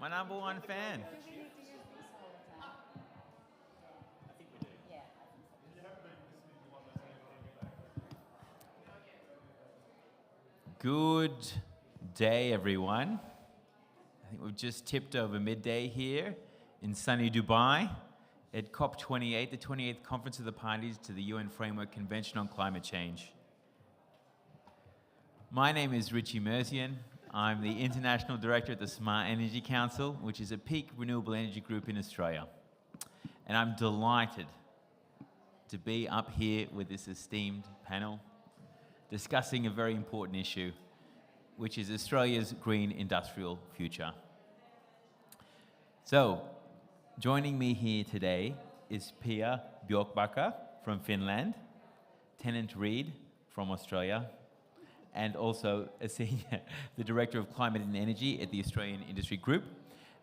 My number one fan. Do we need to use this all the time? I think we do. Yeah. Good day, everyone. I think we've just tipped over midday here in sunny Dubai at COP28, the 28th Conference of the Parties to the UN Framework Convention on Climate Change. My name is Richie Mercian. I'm the International Director at the Smart Energy Council, which is a peak renewable energy group in Australia. And I'm delighted to be up here with this esteemed panel discussing a very important issue, which is Australia's green industrial future. So, joining me here today is Pia Björkbacka from Finland, Tennant Reid from Australia, and also the Director of Climate and Energy at the Australian Industry Group,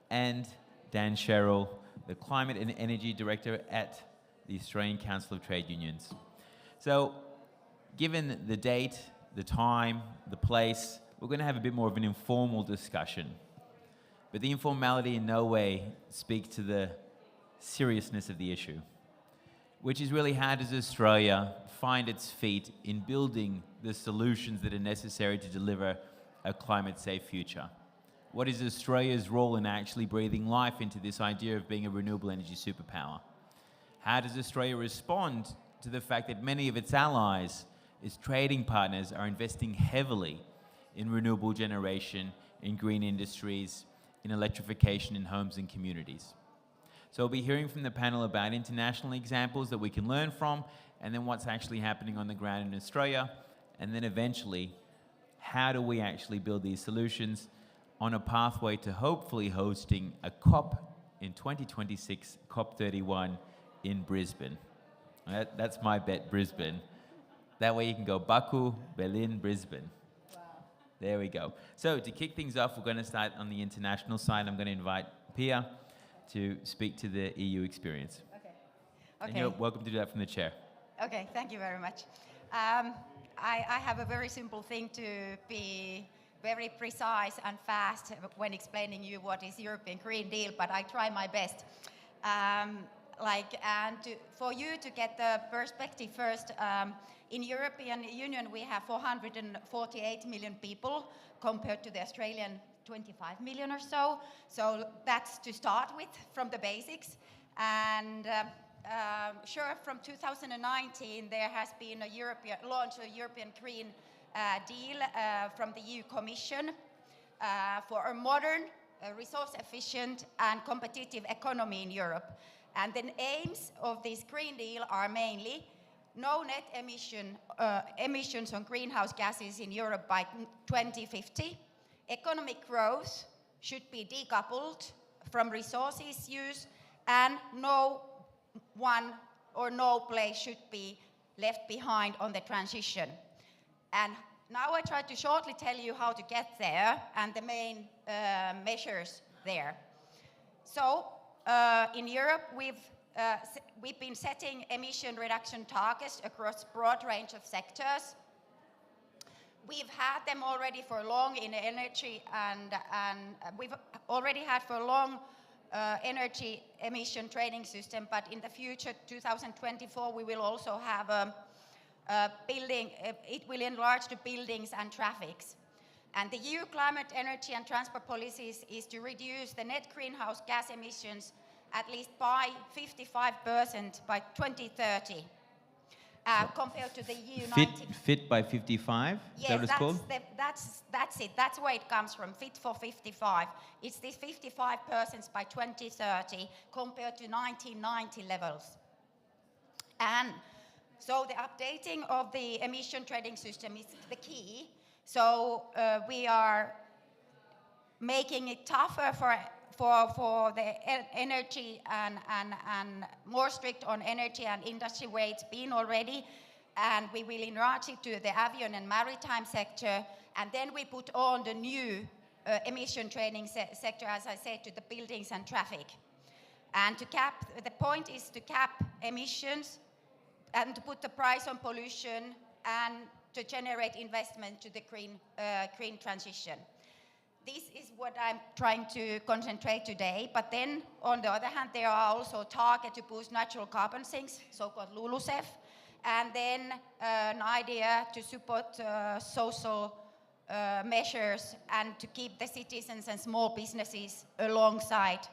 and Dan Sherrill, the Climate and Energy Director at the Australian Council of Trade Unions. So, given the date, the time, the place, we're going to have a bit more of an informal discussion. But the informality in no way speaks to the seriousness of the issue, which is really how does Australia find its feet in building the solutions that are necessary to deliver a climate-safe future? What is Australia's role in actually breathing life into this idea of being a renewable energy superpower? How does Australia respond to the fact that many of its allies, its trading partners, are investing heavily in renewable generation, in green industries, in electrification in homes and communities? So we'll be hearing from the panel about international examples that we can learn from, and then what's actually happening on the ground in Australia, and then eventually, how do we actually build these solutions on a pathway to hopefully hosting a COP in 2026, COP31 in Brisbane. That's my bet, Brisbane. That way you can go Baku, Berlin, Brisbane. Wow. There we go. So to kick things off, we're going to start on the international side. I'm going to invite Pia to speak to the EU experience. Okay. And you're welcome to do that from the chair. Okay, thank you very much. I have a very simple thing to be very precise and fast when explaining you what is European Green Deal, but I try my best. For you to get the perspective first, in European Union we have 448 million people compared to the Australian 25 million or so. So that's to start with from the basics. And from 2019 there has been a European Green Deal from the EU Commission for a modern, resource-efficient and competitive economy in Europe. And the aims of this Green Deal are mainly no net emissions on greenhouse gases in Europe by 2050. Economic growth should be decoupled from resources use, and no one or no place should be left behind on the transition. And now I try to shortly tell you how to get there and the main measures there. So in Europe, we've been setting emission reduction targets across a broad range of sectors. We've had them already for long in energy, and we've already had for long energy emission trading system, but in the future, 2024, we will also have it will enlarge to buildings and traffics. And the EU climate, energy and transport policies is to reduce the net greenhouse gas emissions at least by 55% by 2030, compared to the EU 90. Fit by 55? Yes, is that what it's called? that's it. That's where it comes from, Fit for 55. It's this 55% by 2030 compared to 1990 levels. And so the updating of the emission trading system is the key. So we are making it tougher for the energy and more strict on energy and industry where it's been already. And we will enlarge it to the aviation and maritime sector. And then we put on the new emission trading sector, as I said, to the buildings and traffic. And the point is to cap emissions and to put the price on pollution and to generate investment to the green transition. this is what I'm trying to concentrate today. But then, on the other hand, there are also targets to boost natural carbon sinks, so-called LULUCF, and then an idea to support social measures and to keep the citizens and small businesses alongside.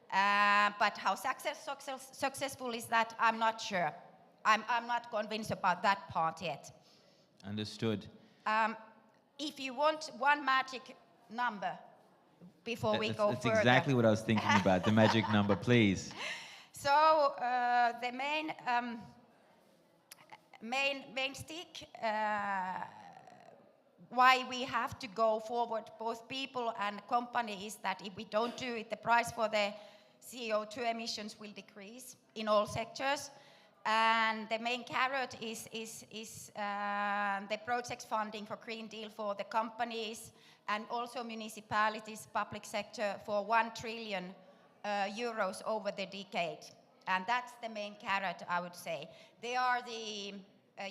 But how successful is that? I'm not sure. I'm not convinced about that part yet. Understood. If you want one magic number before we go That's further. exactly what I was thinking about, the magic number, please. So the main stick why we have to go forward, both people and company, is that if we don't do it, the price for the CO2 emissions will decrease in all sectors. And the main carrot is the project funding for Green Deal for the companies and also municipalities, public sector, for 1 trillion euros over the decade. And that's the main carrot, I would say. They are the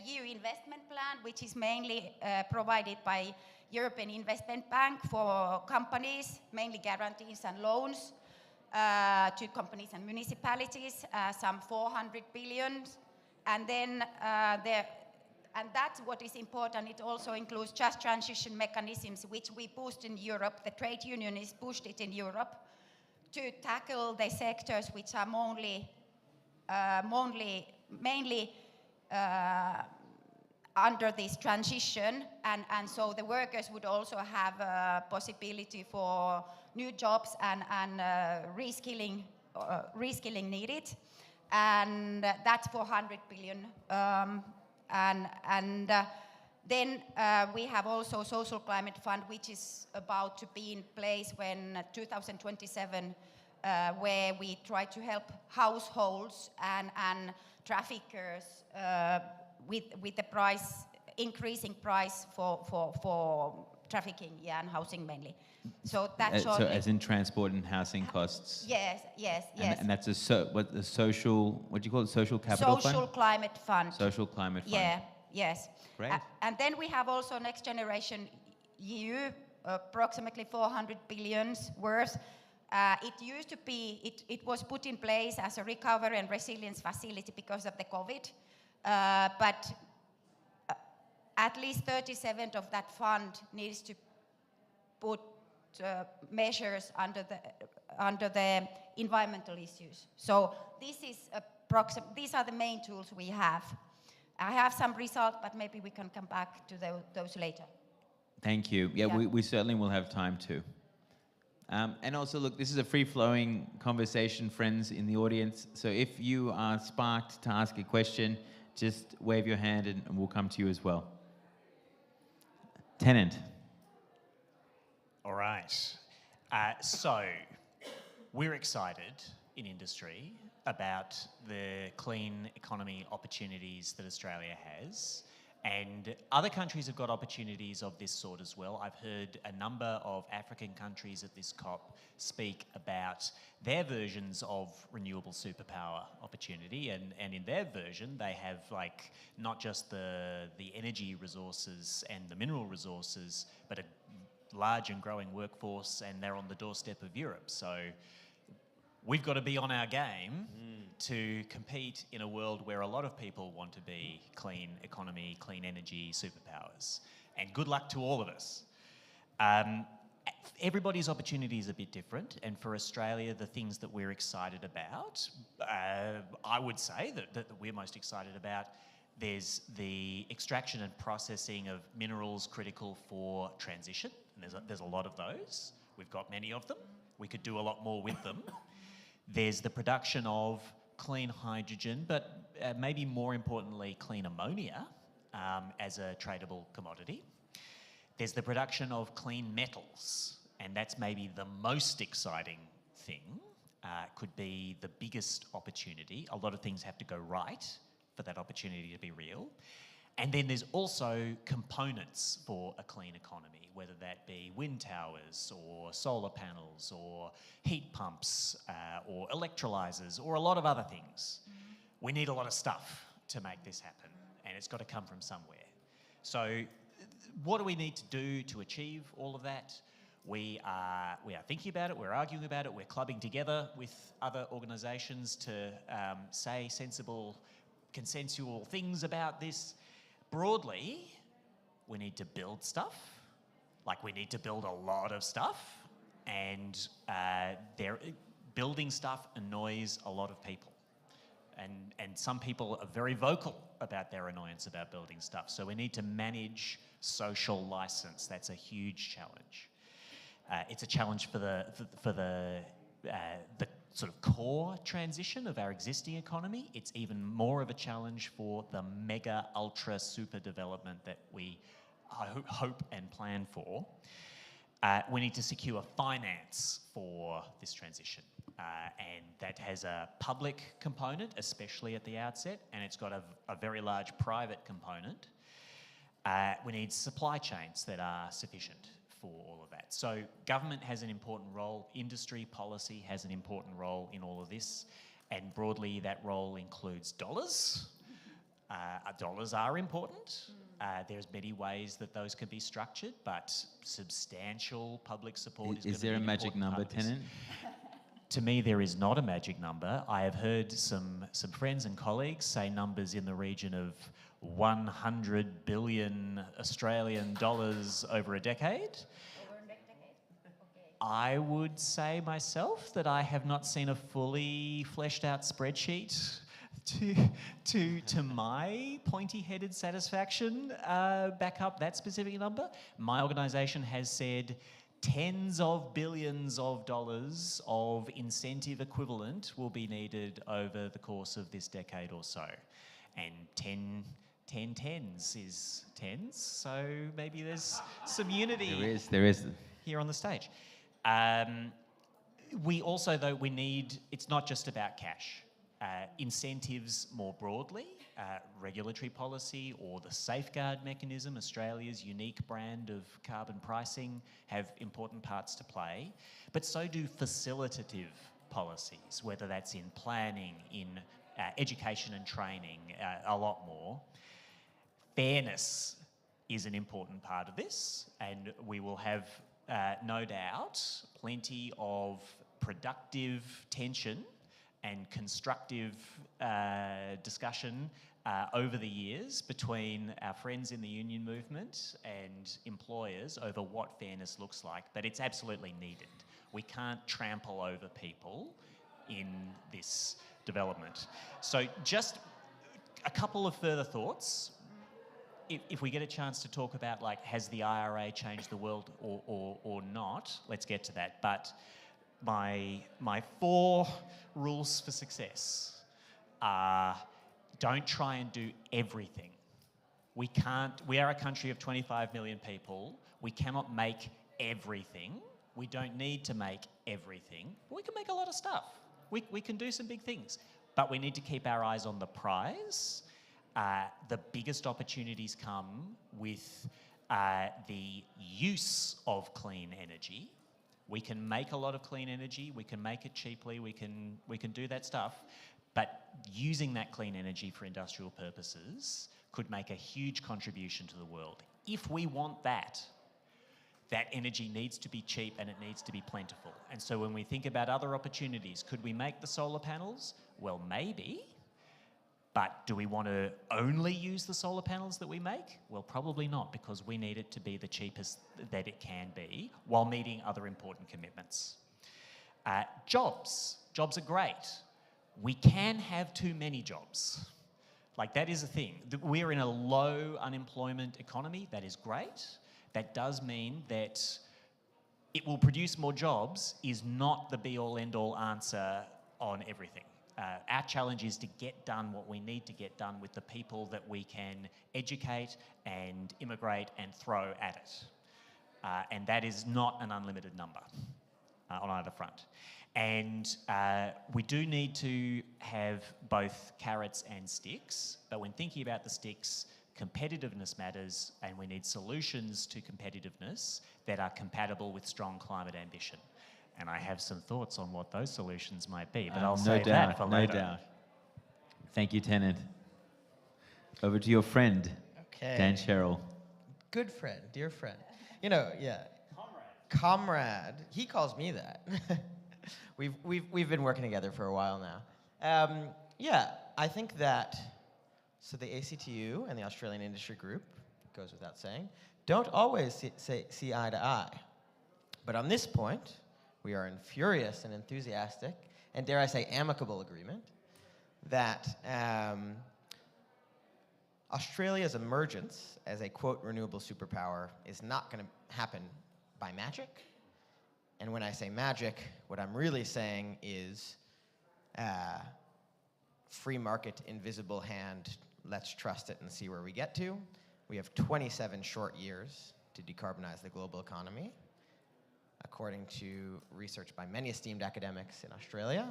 EU investment plan, which is mainly provided by European Investment Bank for companies, mainly guarantees and loans to companies and municipalities, some 400 billion. And then and that's what is important. It also includes just transition mechanisms, which we pushed in Europe. The trade union has pushed it in Europe to tackle the sectors which are mainly under this transition, and so the workers would also have a possibility for new jobs and reskilling needed, and that's 400 billion. Then we have also social climate fund, which is about to be in place when 2027, where we try to help households and traffickers with the increasing price for trafficking, and housing mainly. So that's so as in transport and housing costs. Yes. And that's what do you call it? Social capital fund? Social climate fund. Social climate fund. Yeah. Yes. Great. And then we have also Next Generation EU, approximately 400 billion worth. It used to be, it was put in place as a recovery and resilience facility because of the COVID, but at least 37% of that fund needs to put measures under the environmental issues. So these are the main tools we have. I have some results, but maybe we can come back to those later. Thank you. Yeah. We certainly will have time to. And also, look, this is a free-flowing conversation, friends in the audience. So if you are sparked to ask a question, just wave your hand and we'll come to you as well. Tenant. All right. So we're excited in industry about the clean economy opportunities that Australia has. And other countries have got opportunities of this sort as well. I've heard a number of African countries at this COP speak about their versions of renewable superpower opportunity. And in their version, they have not just the energy resources and the mineral resources, but a large and growing workforce, and they're on the doorstep of Europe. So we've got to be on our game to compete in a world where a lot of people want to be clean economy, clean energy superpowers. And good luck to all of us. Everybody's opportunity is a bit different, and for Australia, the things that we're excited about, I would say that we're most excited about, there's the extraction and processing of minerals critical for transition, and there's a lot of those. We've got many of them. We could do a lot more with them. There's the production of clean hydrogen, but maybe more importantly, clean ammonia as a tradable commodity. There's the production of clean metals, and that's maybe the most exciting thing. Could be the biggest opportunity. A lot of things have to go right for that opportunity to be real. And then there's also components for a clean economy, whether that be wind towers or solar panels or heat pumps or electrolyzers or a lot of other things. We need a lot of stuff to make this happen, and it's got to come from somewhere. So what do we need to do to achieve all of that? We are thinking about it, we're arguing about it, we're clubbing together with other organisations to say sensible, consensual things about this. Broadly, we need to build stuff. Like, we need to build a lot of stuff, and building stuff annoys a lot of people. And some people are very vocal about their annoyance about building stuff. So we need to manage social license. That's a huge challenge. It's a challenge for the sort of core transition of our existing economy. It's even more of a challenge for the mega, ultra, super development that we hope and plan for. We need to secure finance for this transition. And that has a public component, especially at the outset, and it's got a very large private component. We need supply chains that are sufficient for all of that. So government has an important role, industry policy has an important role in all of this, and broadly that role includes dollars. Dollars are important. There's many ways that those can be structured, but substantial public support is there a magic number, Tennant? To me, there is not a magic number. I have heard some friends and colleagues say numbers in the region of 100 billion Australian dollars over a decade. Over a decade? Okay. I would say myself that I have not seen a fully fleshed out spreadsheet to my pointy-headed satisfaction back up that specific number. My organisation has said tens of billions of dollars of incentive equivalent will be needed over the course of this decade or so. And 10 tens is tens, so maybe there's some unity There is. here on the stage. We also, though, it's not just about cash. Incentives more broadly, regulatory policy or the safeguard mechanism, Australia's unique brand of carbon pricing, have important parts to play, but so do facilitative policies, whether that's in planning, in education and training, a lot more. Fairness is an important part of this, and we will have, no doubt, plenty of productive tension and constructive discussion over the years between our friends in the union movement and employers over what fairness looks like, but it's absolutely needed. We can't trample over people in this development. So just a couple of further thoughts. If we get a chance to talk about, like, has the IRA changed the world or not, let's get to that. But my 4 rules for success are: don't try and do everything. We are a country of 25 million people. We cannot make everything. We don't need to make everything. But we can make a lot of stuff. We can do some big things. But we need to keep our eyes on the prize. The biggest opportunities come with the use of clean energy. We can make a lot of clean energy, we can make it cheaply, we can do that stuff, but using that clean energy for industrial purposes could make a huge contribution to the world. If we want that energy needs to be cheap and it needs to be plentiful. And so when we think about other opportunities, could we make the solar panels? Well, maybe. But do we want to only use the solar panels that we make? Well, probably not, because we need it to be the cheapest that it can be while meeting other important commitments. Jobs. Jobs are great. We can have too many jobs. Like, that is a thing. We're in a low unemployment economy. That is great. That does mean that it will produce more jobs is not the be-all, end-all answer on everything. Our challenge is to get done what we need to get done with the people that we can educate and immigrate and throw at it. And that is not an unlimited number on either front. And we do need to have both carrots and sticks, but when thinking about the sticks, competitiveness matters, and we need solutions to competitiveness that are compatible with strong climate ambition. And I have some thoughts on what those solutions might be, but I'll save that for later. No doubt. Thank you, Tennant. Over to your friend, Okay. Dan Sherrill. Good friend, dear friend. You know, yeah. comrade. He calls me that. we've been working together for a while now. Yeah, I think that, so the ACTU and the Australian Industry Group, goes without saying, don't always see eye to eye. But on this point, we are in furious and enthusiastic, and dare I say amicable agreement, that Australia's emergence as a, quote, renewable superpower is not going to happen by magic. And when I say magic, what I'm really saying is free market, invisible hand, let's trust it and see where we get to. We have 27 short years to decarbonize the global economy, according to research by many esteemed academics in Australia.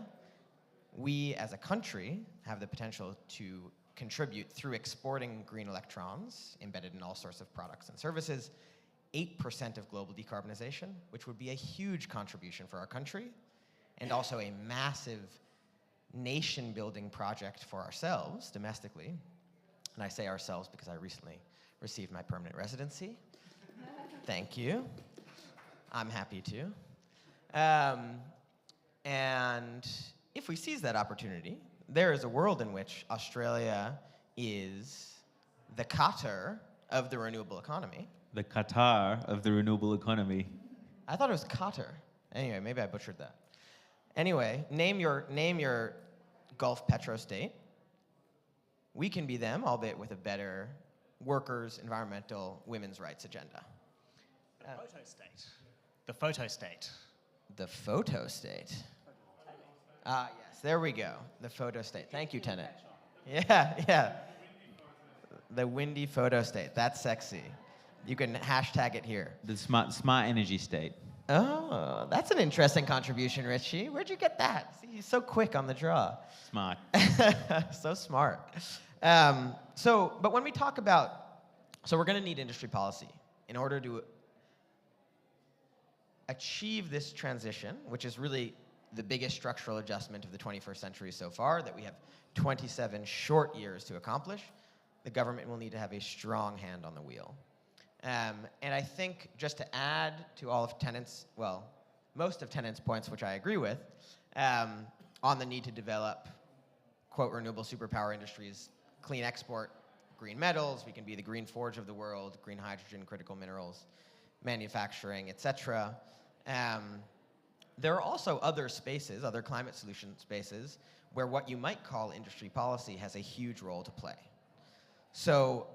We, as a country, have the potential to contribute through exporting green electrons embedded in all sorts of products and services, 8% of global decarbonization, which would be a huge contribution for our country, and also a massive nation-building project for ourselves domestically. And I say ourselves because I recently received my permanent residency. Thank you. I'm happy to. And if we seize that opportunity, there is a world in which Australia is the Qatar of the renewable economy. The Qatar of the renewable economy. I thought it was Qatar. Anyway, maybe I butchered that. Anyway, name your Gulf petrostate. We can be them, albeit with a better workers, environmental, women's rights agenda. The photo state. The photo state. The photo state. Ah, yes, there we go. The photo state. Thank you, Tenet. Yeah. The windy photo state. That's sexy. You can hashtag it here. The smart energy state. Oh, that's an interesting contribution, Richie. Where'd you get that? See, he's so quick on the draw. Smart. So smart. But when we talk about, so we're going to need industry policy in order to achieve this transition, which is really the biggest structural adjustment of the 21st century so far, that we have 27 short years to accomplish. The government will need to have a strong hand on the wheel. And I think, just to add to all of Tenet's, well, most of Tenet's points, which I agree with, on the need to develop, quote, renewable superpower industries, clean export, green metals, we can be the green forge of the world, green hydrogen, critical minerals, manufacturing, etc. There are also other spaces, other climate solution spaces, where what you might call industry policy has a huge role to play. So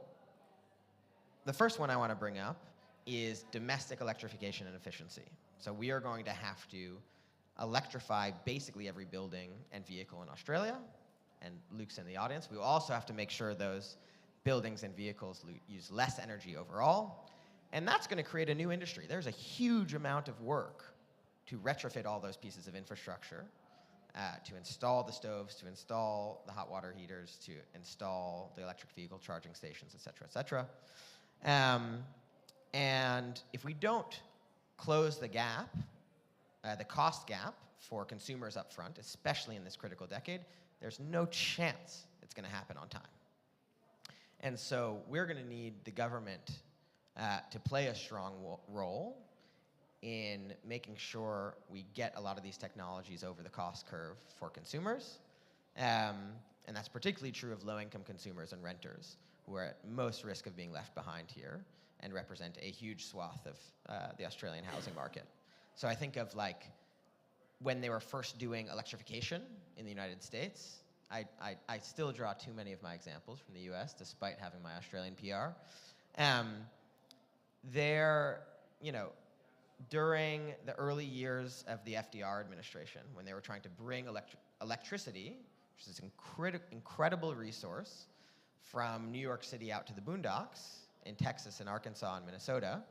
the first one I want to bring up is domestic electrification and efficiency. So we are going to have to electrify basically every building and vehicle in Australia, and Luke's in the audience. We will also have to make sure those buildings and vehicles use less energy overall, and that's going to create a new industry. There's a huge amount of work to retrofit all those pieces of infrastructure, to install the stoves, to install the hot water heaters, to install the electric vehicle charging stations, et cetera, et cetera. And if we don't close the gap, the cost gap for consumers up front, especially in this critical decade, there's no chance it's going to happen on time. And so we're going to need the government to play a strong role in making sure we get a lot of these technologies over the cost curve for consumers. And that's particularly true of low-income consumers and renters, who are at most risk of being left behind here and represent a huge swath of the Australian housing market. So I think of, like, when they were first doing electrification in the United States, I still draw too many of my examples from the US, despite having my Australian PR. During the early years of the FDR administration, when they were trying to bring electricity, which is an incredible resource, from New York City out to the boondocks in Texas and Arkansas and Minnesota,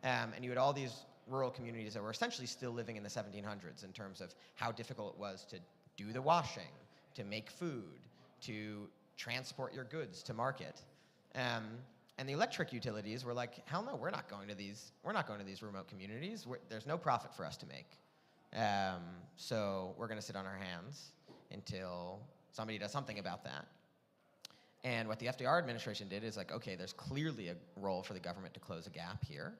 and you had all these rural communities that were essentially still living in the 1700s in terms of how difficult it was to do the washing, to make food, to transport your goods to market. And the electric utilities were like, hell no, we're not going to these remote communities. There's no profit for us to make. So we're going to sit on our hands until somebody does something about that. And what the FDR administration did is like, okay, there's clearly a role for the government to close a gap here.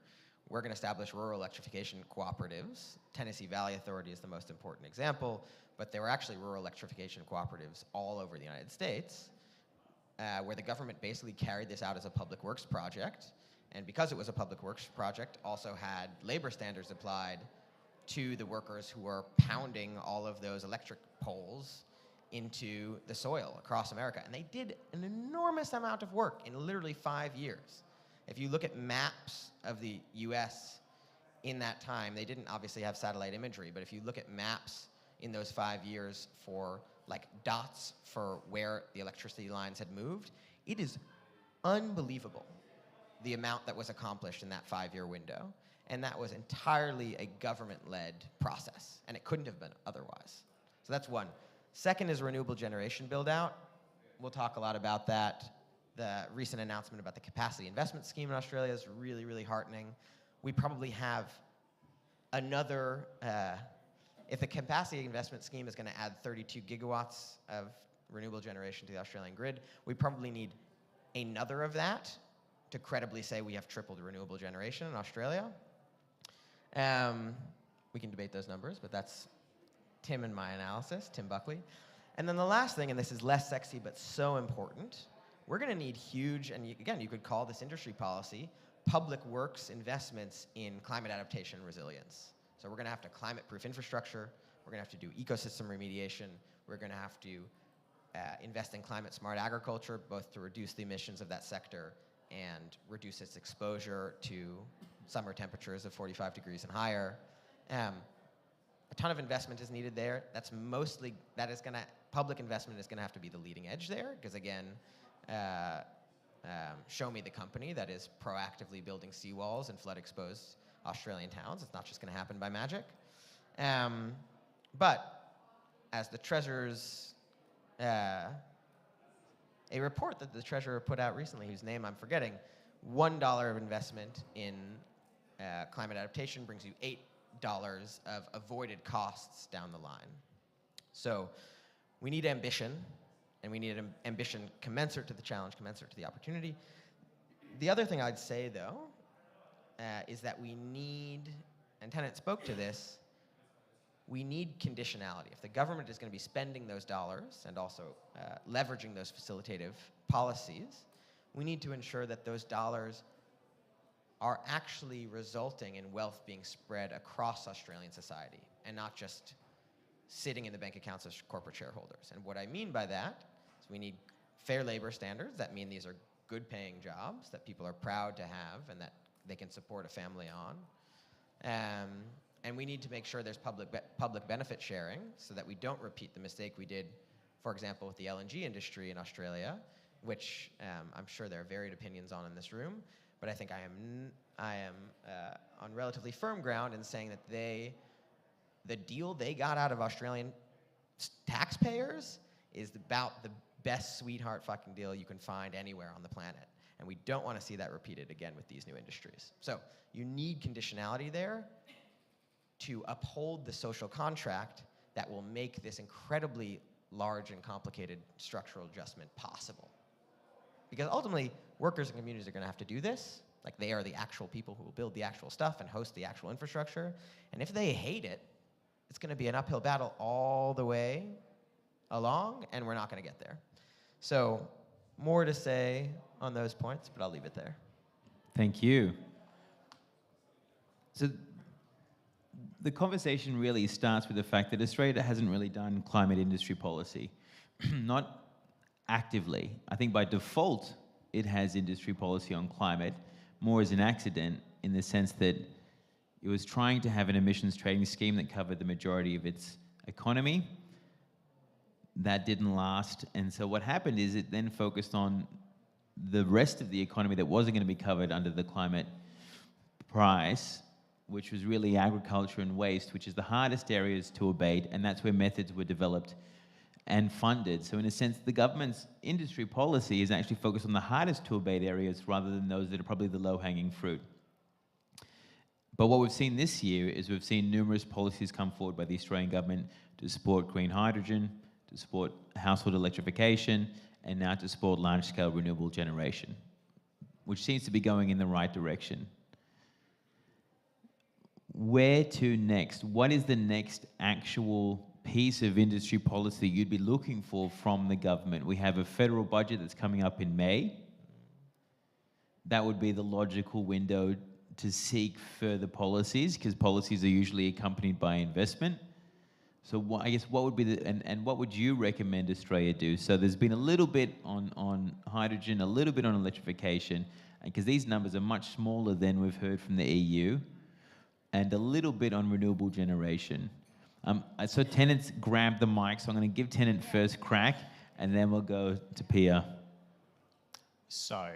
we're going to establish rural electrification cooperatives. Tennessee Valley Authority is the most important example, but there were actually rural electrification cooperatives all over the United States, where the government basically carried this out as a public works project, and because it was a public works project, also had labor standards applied to the workers who were pounding all of those electric poles into the soil across America. And they did an enormous amount of work in literally 5 years. If you look at maps of the US in that time, they didn't obviously have satellite imagery, but if you look at maps in those 5 years for like dots for where the electricity lines had moved, it is unbelievable the amount that was accomplished in that 5-year window. And that was entirely a government-led process, and it couldn't have been otherwise. So that's one. Second is renewable generation build-out. We'll talk a lot about that. The recent announcement about the capacity investment scheme in Australia is really, really heartening. We probably have another, if the capacity investment scheme is going to add 32 gigawatts of renewable generation to the Australian grid, we probably need another of that to credibly say we have tripled renewable generation in Australia. We can debate those numbers, but that's Tim and my analysis, Tim Buckley. And then the last thing, and this is less sexy but so important, we're going to need huge, and again, you could call this industry policy, public works investments in climate adaptation and resilience. So we're going to have to climate-proof infrastructure, we're going to have to do ecosystem remediation, we're going to have to invest in climate-smart agriculture, both to reduce the emissions of that sector and reduce its exposure to summer temperatures of 45 degrees and higher. A ton of investment is needed there. That's mostly, public investment is gonna have to be the leading edge there, because again, show me the company that is proactively building seawalls in flood-exposed Australian towns. It's not just gonna happen by magic. But as the Treasurer's, a report that the Treasurer put out recently, whose name I'm forgetting, $1 of investment in climate adaptation brings you $8 of avoided costs down the line. So we need ambition, and we need an ambition commensurate to the challenge, commensurate to the opportunity. The other thing I'd say, though, is that we need, and Tennant spoke to this, we need conditionality. If the government is going to be spending those dollars and also leveraging those facilitative policies, we need to ensure that those dollars are actually resulting in wealth being spread across Australian society and not just sitting in the bank accounts of corporate shareholders. And what I mean by that is we need fair labor standards. That mean these are good paying jobs that people are proud to have and that they can support a family on. And we need to make sure there's public benefit sharing so that we don't repeat the mistake we did, for example, with the LNG industry in Australia, which I'm sure there are varied opinions on in this room, but I think I am on relatively firm ground in saying that the deal they got out of Australian taxpayers is about the best sweetheart fucking deal you can find anywhere on the planet. And we don't want to see that repeated again with these new industries. So you need conditionality there to uphold the social contract that will make this incredibly large and complicated structural adjustment possible. Because ultimately, workers and communities are going to have to do this. Like, they are the actual people who will build the actual stuff and host the actual infrastructure. And if they hate it, it's going to be an uphill battle all the way along, and we're not going to get there. So more to say on those points, but I'll leave it there. Thank you. So the conversation really starts with the fact that Australia hasn't really done climate industry policy. Not actively. I think by default, it has industry policy on climate, more as an accident in the sense that it was trying to have an emissions trading scheme that covered the majority of its economy. That didn't last, and so what happened is it then focused on the rest of the economy that wasn't going to be covered under the climate price, which was really agriculture and waste, which is the hardest areas to abate, and that's where methods were developed and funded. So in a sense, the government's industry policy is actually focused on the hardest to abate areas rather than those that are probably the low-hanging fruit. But what we've seen this year is we've seen numerous policies come forward by the Australian government to support green hydrogen, to support household electrification, and now to support large-scale renewable generation, which seems to be going in the right direction. where to next? What is the next actual piece of industry policy you'd be looking for from the government? We have a federal budget that's coming up in May. That would be the logical window to seek further policies, because policies are usually accompanied by investment. So I guess what would be the, and what would you recommend Australia do? So there's been a little bit on hydrogen, a little bit on electrification, because these numbers are much smaller than we've heard from the EU, and a little bit on renewable generation. I saw Tennant grab the mic, so I'm going to give Tennant first crack, and then we'll go to Pia. So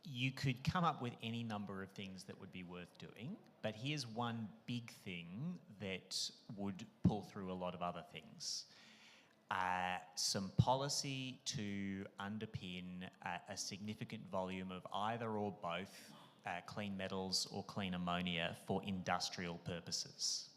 you could come up with any number of things that would be worth doing, but here's one big thing that would pull through a lot of other things. Some policy to underpin a significant volume of either or both clean metals or clean ammonia for industrial purposes.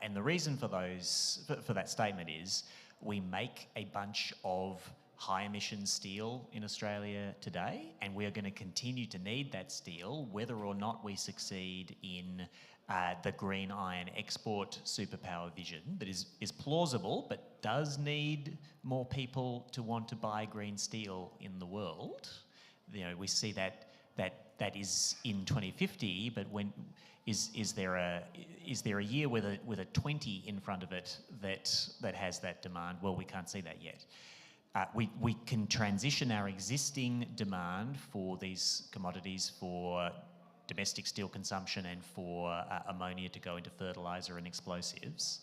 And the reason for that statement is we make a bunch of high emission steel in Australia today, and we are going to continue to need that steel whether or not we succeed in the green iron export superpower vision that is plausible but does need more people to want to buy green steel in the world. You know, we see that is in 2050, but when is there a year with a 20 in front of it that has that demand? Well, we can't see that yet. We can transition our existing demand for these commodities for domestic steel consumption and for ammonia to go into fertiliser and explosives,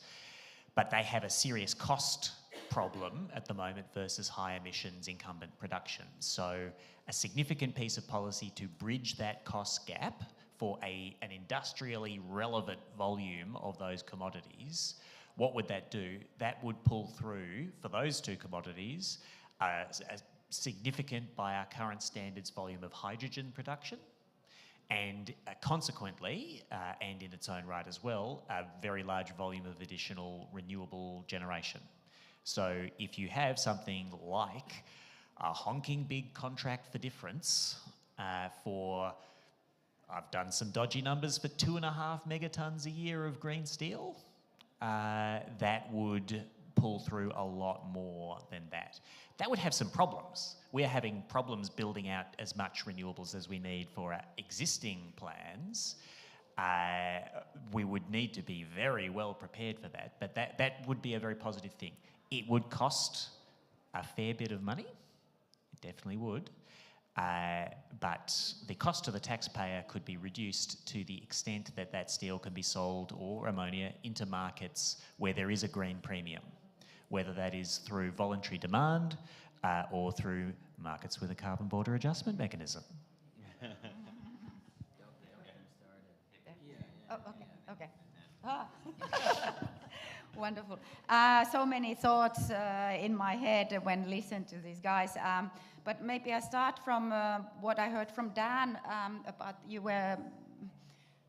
but they have a serious cost problem at the moment versus high emissions incumbent production. So a significant piece of policy to bridge that cost gap for an industrially relevant volume of those commodities. What would that do? That would pull through, for those two commodities, a significant, by our current standards, volume of hydrogen production, and consequently, and in its own right as well, a very large volume of additional renewable generation. So if you have something like a honking big contract for difference for, I've done some dodgy numbers, for 2.5 megatons a year of green steel, that would pull through a lot more than that. That would have some problems. We're having problems building out as much renewables as we need for our existing plans. We would need to be very well prepared for that, but that would be a very positive thing. It would cost a fair bit of money. It definitely would. But the cost to the taxpayer could be reduced to the extent that that steel can be sold, or ammonia, into markets where there is a green premium, whether that is through voluntary demand or through markets with a carbon border adjustment mechanism. Oh, okay. Wonderful. So many thoughts in my head when listening to these guys. But maybe I start from what I heard from Dan about you were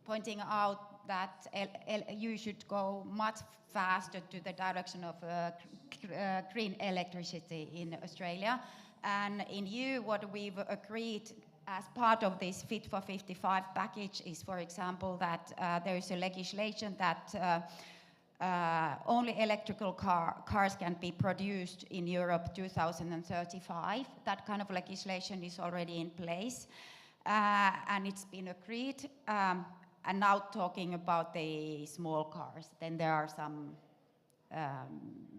pointing out that you should go much faster to the direction of green electricity in Australia. And in EU, what we've agreed as part of this Fit for 55 package is, for example, that there is a legislation that only electrical cars can be produced in Europe 2035. That kind of legislation is already in place, and it's been agreed. And now talking about the small cars, then there are some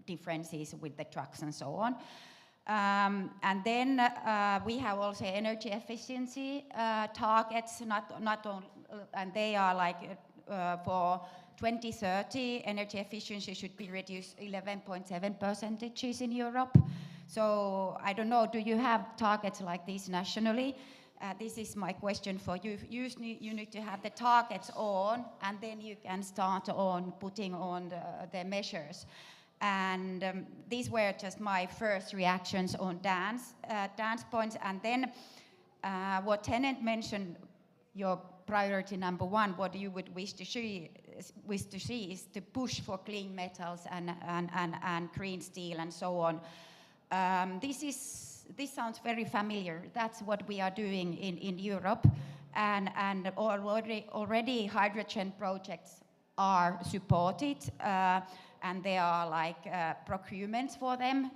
differences with the trucks and so on. And then we have also energy efficiency targets, not only, and they are like for 2030, energy efficiency should be reduced 11.7% in Europe. So I don't know, do you have targets like this nationally? This is my question for you. You need to have the targets on, and then you can start on putting on the measures. And these were just my first reactions on Dan's points. And then what Tennant mentioned, your priority number one, what you would wish to see is to push for clean metals and green steel and so on. This sounds very familiar. That's what we are doing in Europe. and already hydrogen projects are supported, and there are like procurements for them,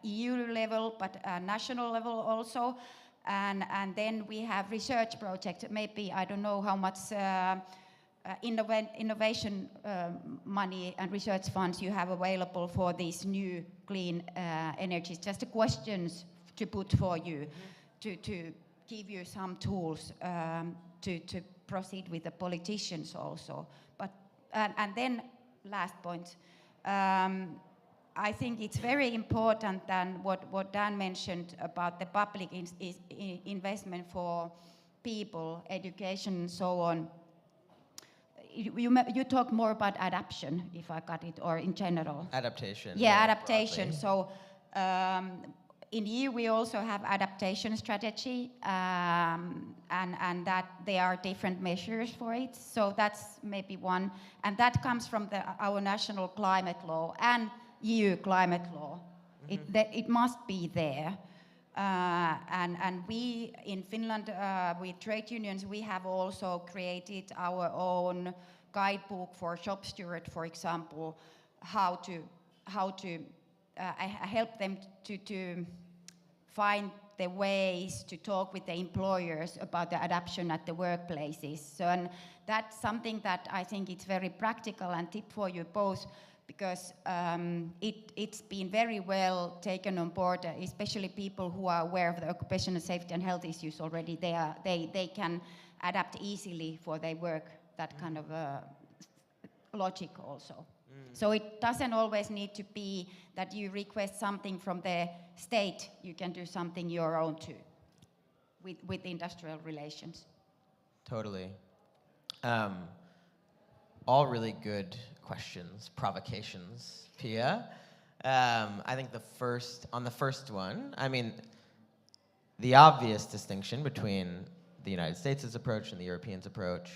EU level, but national level also. And then we have research projects. Maybe, I don't know how much innovation money and research funds you have available for these new clean energies. Just the questions to put for you, to give you some tools to proceed with the politicians also. But and then last point, I think it's very important than what Dan mentioned about the public investment for people, education, and so on. You talk more about adaptation, if I got it, or in general. Adaptation. Yeah, adaptation. Broadly. So in EU we also have adaptation strategy, and that there are different measures for it. So that's maybe one, and that comes from our national climate law and EU climate law. It must be there. And we in Finland, with trade unions, we have also created our own guidebook for shop steward, for example, how to help them to find the ways to talk with the employers about the adaptation at the workplaces. So, and that's something that I think it's very practical and tip for you both, because it's been very well taken on board, especially people who are aware of the occupational safety and health issues already. They can adapt easily for their work, that kind of logic also. So it doesn't always need to be that you request something from the state. You can do something your own too, with industrial relations. Totally. All really good questions, provocations, Pia. I think on the first one, I mean, the obvious distinction between the United States' approach and the Europeans' approach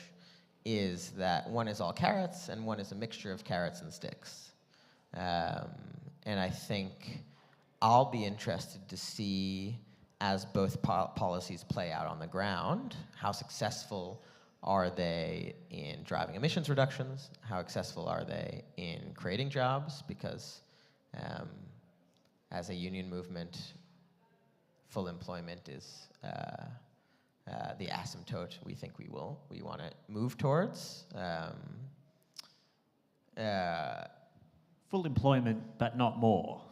is that one is all carrots and one is a mixture of carrots and sticks. And I think I'll be interested to see, as both policies play out on the ground, how successful are they in driving emissions reductions? How successful are they in creating jobs? Because as a union movement, full employment is the asymptote we think we want to move towards. Full employment, but not more.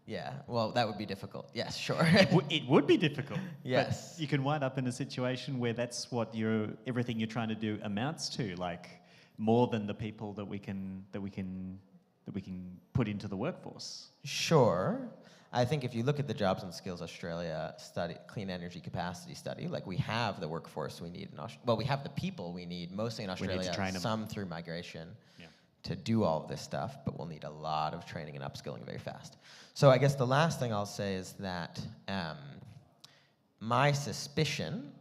Yeah, well, that would be difficult. Yes, sure. It would be difficult. Yes. But you can wind up in a situation where that's what everything you're trying to do amounts to, like more than the people that we can put into the workforce. Sure. I think if you look at the Jobs and Skills Australia study, clean energy capacity study, like we have the workforce we need in Australia. Well, we have the people we need, mostly in Australia, we need to train them. some through migration, to do all of this stuff, but we'll need a lot of training and upskilling very fast. So I guess the last thing I'll say is that my suspicion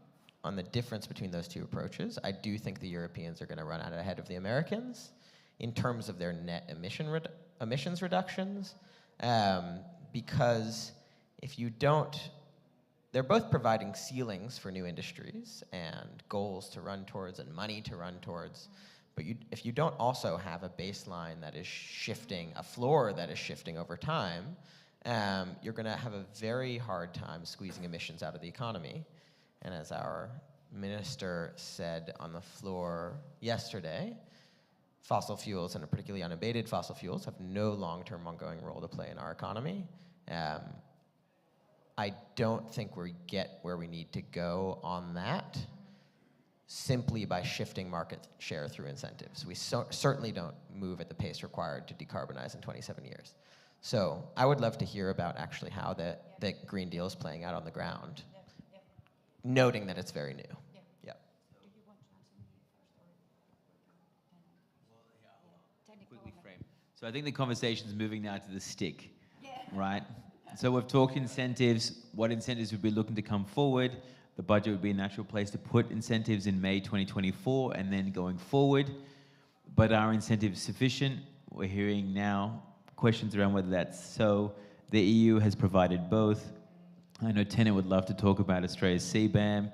on the difference between those two approaches, I do think the Europeans are going to run out ahead of the Americans in terms of their net emissions reductions, because if you don't, they're both providing ceilings for new industries and goals to run towards and money to run towards. But if you don't also have a baseline that is shifting, a floor that is shifting over time, you're going to have a very hard time squeezing emissions out of the economy. And as our minister said on the floor yesterday, fossil fuels, and particularly unabated fossil fuels, have no long-term ongoing role to play in our economy. I don't think we get where we need to go on that simply by shifting market share through incentives. We certainly don't move at the pace required to decarbonize in 27 years. So I would love to hear about actually how the Green Deal is playing out on the ground, noting that it's very new. Yeah. Quickly frame. So I think the conversation is moving now to the stick, right? So we've talked incentives, what incentives would be looking to come forward. The budget would be a natural place to put incentives in May 2024 and then going forward. But are incentives sufficient? We're hearing now questions around whether that's so. The EU has provided both. I know Tena would love to talk about Australia's CBAM.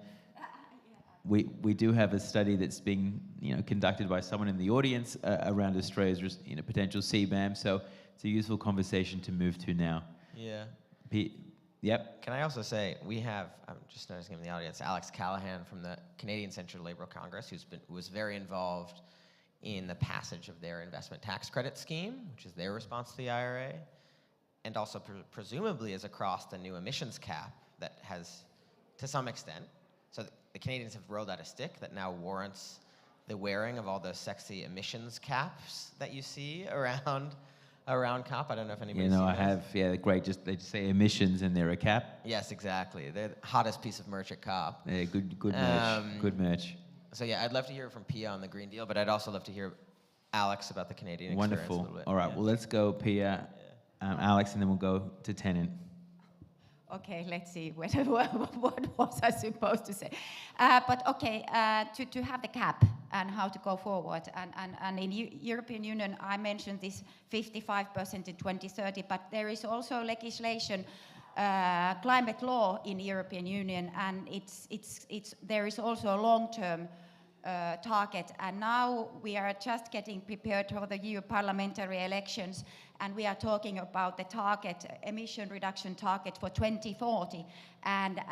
we do have a study that's being conducted by someone in the audience around Australia's potential CBAM. So it's a useful conversation to move to now. Yeah. Yep. Can I also say we have, I'm just noticing in the audience, Alex Callahan from the Canadian Central Labour Congress, who was very involved in the passage of their investment tax credit scheme, which is their response to the IRA, and also presumably is across the new emissions cap that has, to some extent, so the Canadians have rolled out a stick that now warrants the wearing of all those sexy emissions caps that you see around COP. I don't know if anybody's seen I those. have. Yeah, great. They just say emissions and they're a cap. Yes, exactly. They're the hottest piece of merch at COP. Yeah, good merch. Good merch. So yeah, I'd love to hear from Pia on the Green Deal, but I'd also love to hear Alex about the Canadian experience a Wonderful. little bit. All right. Yeah. Well, let's go, Pia, Alex, and then we'll go to Tennant. Okay, let's see what was I supposed to say. But okay, to have the cap and how to go forward. And in European Union, I mentioned this 55% in 2030, but there is also legislation, climate law in European Union, and there is also a long-term target. And now we are just getting prepared for the EU parliamentary elections, and we are talking about the target, emission reduction target for 2040. And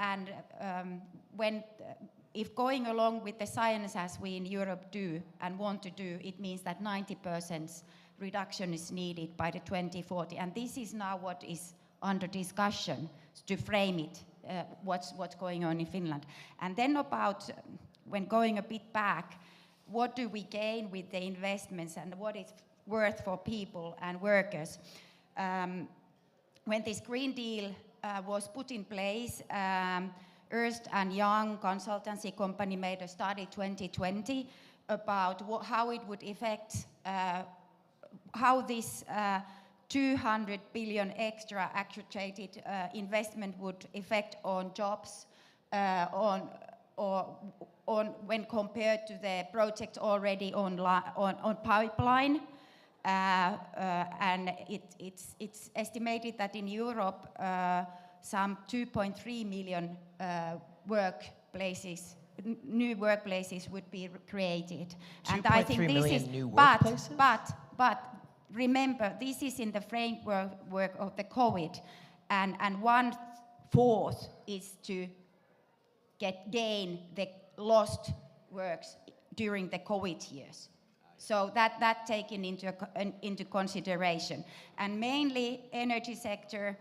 if going along with the science as we in Europe do and want to do, it means that 90% reduction is needed by the 2040. And this is now what is under discussion to frame it, what's going on in Finland. And then about, when going a bit back, what do we gain with the investments and what is worth for people and workers? When this Green Deal was put in place, Ernst & Young consultancy company made a study 2020 about how it would affect, how this 200 billion extra accumulated investment would affect on jobs, on when compared to the project already on pipeline. And it's estimated that in Europe, some 2.3 million new workplaces would be created. And I think this is, new workplaces? but remember, this is in the framework of the COVID, and 1/4 is to gain the lost works during the COVID years. So that taken into consideration. And mainly energy sector,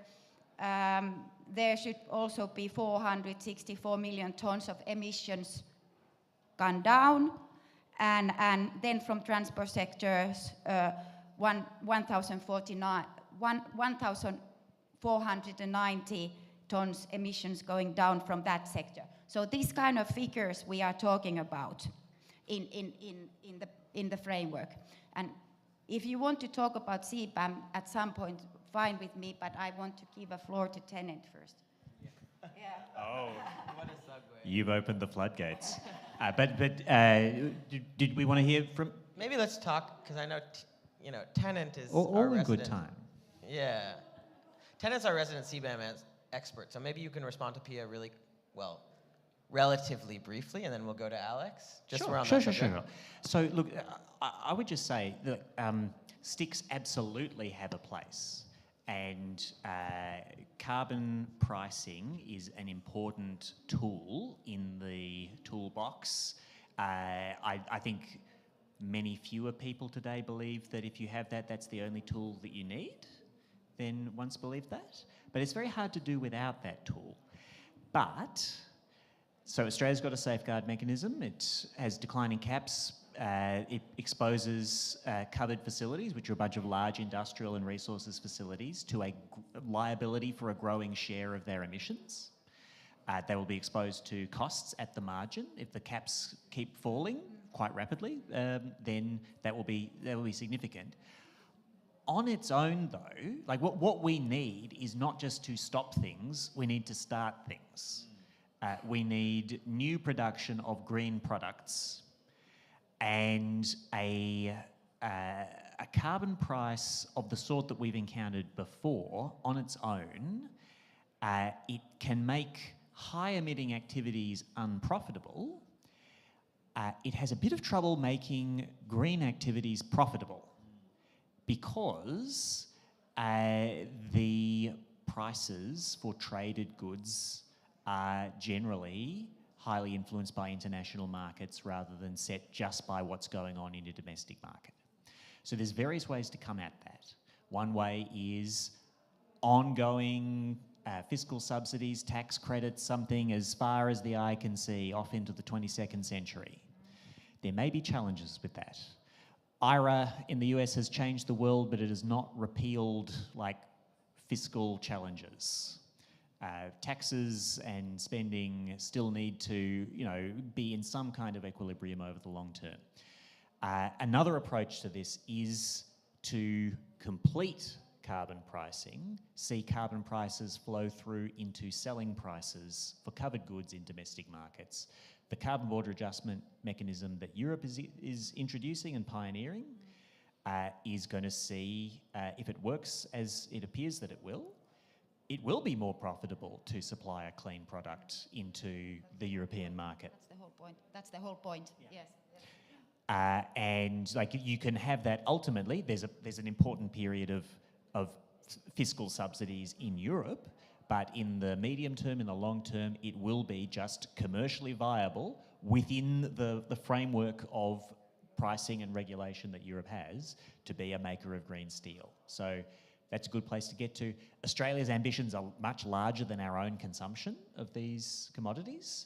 there should also be 464 million tons of emissions gone down. And then from transport sectors, 1,490 tons emissions going down from that sector. So these kind of figures we are talking about in the framework. And if you want to talk about CBAM at some point, fine with me, but I want to give a floor to Tennant first. Yeah. Oh, What a segue. you've opened the floodgates. Did we want to hear from? Maybe let's talk, because I know, Tennant is All our in resident. good time. Yeah. Tennant's our resident CBAM expert, so maybe you can respond to Pia relatively briefly, and then we'll go to Alex. Sure. So look, I would just say that sticks absolutely have a place, and carbon pricing is an important tool in the toolbox. I think many fewer people today believe that if you have that, that's the only tool that you need than once believed that. But it's very hard to do without that tool. So Australia's got a safeguard mechanism. It has declining caps. It exposes covered facilities, which are a bunch of large industrial and resources facilities, to a liability for a growing share of their emissions. They will be exposed to costs at the margin. If the caps keep falling quite rapidly, then that will be significant. On its own, though, like what we need is not just to stop things, we need to start things. We need new production of green products, and a carbon price of the sort that we've encountered before on its own, it can make high emitting activities unprofitable, it has a bit of trouble making green activities profitable because the prices for traded goods are generally highly influenced by international markets rather than set just by what's going on in a domestic market. So there's various ways to come at that. One way is ongoing fiscal subsidies, tax credits, something as far as the eye can see, off into the 22nd century. There may be challenges with that. IRA in the US has changed the world, but it has not repealed like fiscal challenges. Taxes and spending still need to, be in some kind of equilibrium over the long term. Another approach to this is to complete carbon pricing, see carbon prices flow through into selling prices for covered goods in domestic markets. The carbon border adjustment mechanism that Europe is introducing and pioneering is going to see, if it works as it appears that it will be more profitable to supply a clean product into the European market. That's the whole point. Yeah. Yes. And like you can have that ultimately. There's an important period of fiscal subsidies in Europe, but in the medium term, in the long term, it will be just commercially viable within the framework of pricing and regulation that Europe has to be a maker of green steel. So that's a good place to get to. Australia's ambitions are much larger than our own consumption of these commodities.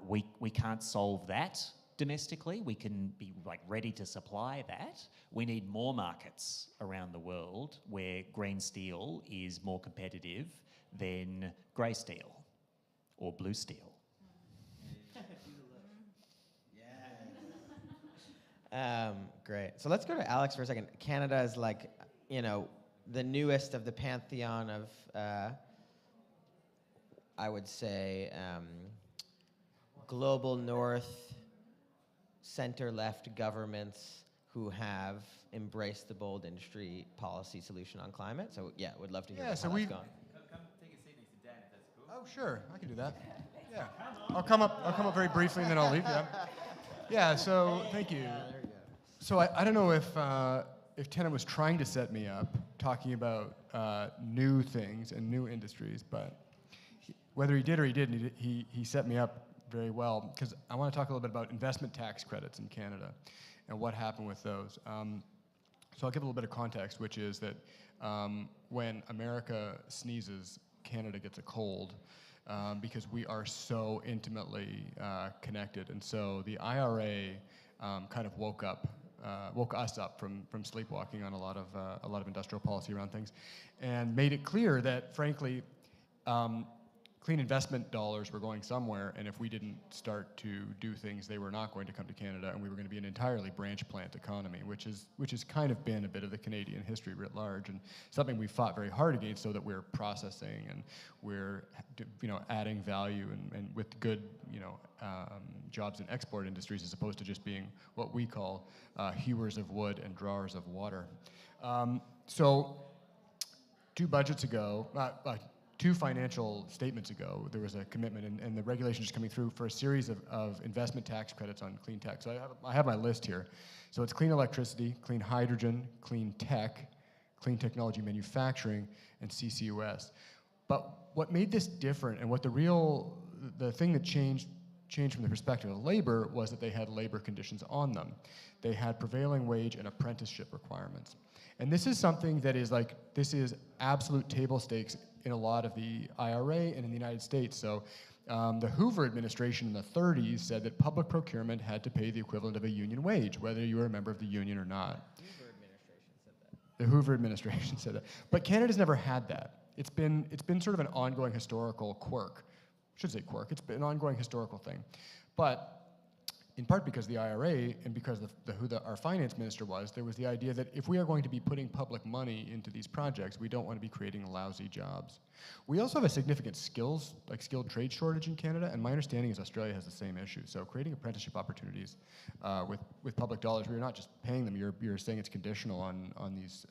We can't solve that domestically. We can be ready to supply that. We need more markets around the world where green steel is more competitive than grey steel or blue steel. Great. So let's go to Alex for a second. Canada is the newest of the pantheon of, I would say, global north, center-left governments who have embraced the bold industry policy solution on climate. So yeah, would love to hear how that's gone. Come take a seat next to Dan, if that's cool. Oh, sure, I can do that. Yeah, I'll come up very briefly and then I'll leave. Yeah. So thank you. There you go. So I don't know if Tena was trying to set me up talking about new things and new industries, but whether he did or he didn't, he set me up very well, because I want to talk a little bit about investment tax credits in Canada and what happened with those. So I'll give a little bit of context, which is that when America sneezes, Canada gets a cold, because we are so intimately connected. And so the IRA kind of woke us up from sleepwalking on a lot of industrial policy around things, and made it clear that, frankly, clean investment dollars were going somewhere, and if we didn't start to do things, they were not going to come to Canada, and we were going to be an entirely branch plant economy, which has kind of been a bit of the Canadian history writ large, and something we fought very hard against, so that we're processing and we're adding value and with good jobs in export industries, as opposed to just being what we call hewers of wood and drawers of water. So 2 budgets ago, 2 financial statements ago, there was a commitment, and the regulations is coming through for a series of investment tax credits on clean tech. So I have my list here. So it's clean electricity, clean hydrogen, clean tech, clean technology manufacturing, and CCUS. But what made this different, and what the thing that changed from the perspective of labor, was that they had labor conditions on them. They had prevailing wage and apprenticeship requirements. And this is something that is this is absolute table stakes in a lot of the IRA and in the United States. So the Hoover administration in the 30s said that public procurement had to pay the equivalent of a union wage, whether you were a member of the union or not. The Hoover administration said that. But Canada's never had that. It's been sort of an ongoing historical quirk. I should say quirk. It's been an ongoing historical thing. But in part because of the IRA and because of who our finance minister was, there was the idea that if we are going to be putting public money into these projects, we don't want to be creating lousy jobs. We also have a significant skilled trade shortage in Canada, and my understanding is Australia has the same issue. So creating apprenticeship opportunities with public dollars, where you're not just paying them, you're saying it's conditional on these